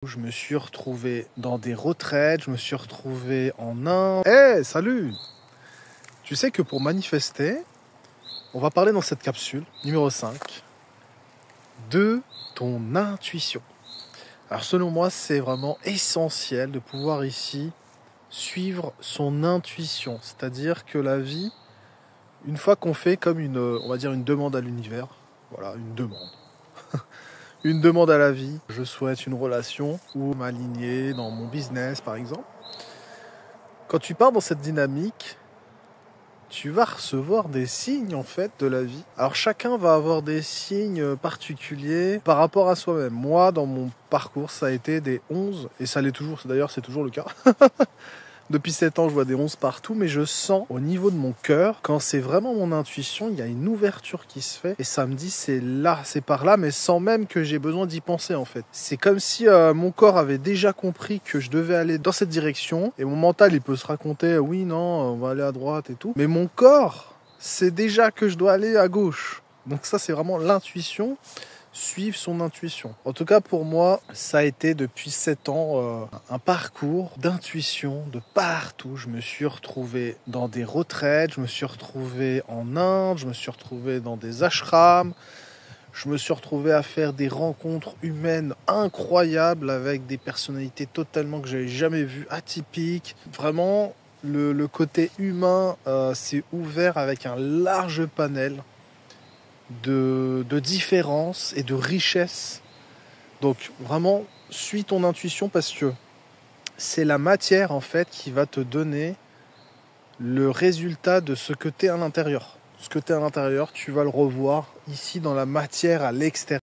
Je me suis retrouvé dans des retraites, je me suis retrouvé en Inde. Hey, salut! Tu sais que pour manifester, on va parler dans cette capsule, numéro 5, de ton intuition. Alors selon moi, c'est vraiment essentiel de pouvoir ici suivre son intuition. C'est-à-dire que la vie, une fois qu'on fait comme on va dire une demande à l'univers, voilà, une demande. Une demande à la vie, je souhaite une relation ou m'aligner dans mon business par exemple. Quand tu pars dans cette dynamique, tu vas recevoir des signes en fait de la vie. Alors chacun va avoir des signes particuliers par rapport à soi-même. Moi, dans mon parcours, ça a été des 11 et ça l'est toujours, d'ailleurs c'est toujours le cas. Depuis 7 ans, je vois des 11 partout, mais je sens au niveau de mon cœur, quand c'est vraiment mon intuition, il y a une ouverture qui se fait et ça me dit c'est là, c'est par là, mais sans même que j'ai besoin d'y penser en fait. C'est comme si mon corps avait déjà compris que je devais aller dans cette direction et mon mental il peut se raconter oui, non, on va aller à droite et tout, mais mon corps sait déjà que je dois aller à gauche. Donc ça c'est vraiment l'intuition. Suivre son intuition. En tout cas pour moi, ça a été depuis 7 ans un parcours d'intuition de partout. Je me suis retrouvé dans des retraites, je me suis retrouvé en Inde, je me suis retrouvé dans des ashrams, je me suis retrouvé à faire des rencontres humaines incroyables avec des personnalités totalement que j'avais jamais vues, atypiques. Vraiment, le côté humain s'est ouvert avec un large panel de différence et de richesse. Donc vraiment, suis ton intuition parce que c'est la matière en fait qui va te donner le résultat de ce que tu es à l'intérieur. Ce que tu es à l'intérieur, tu vas le revoir ici dans la matière à l'extérieur.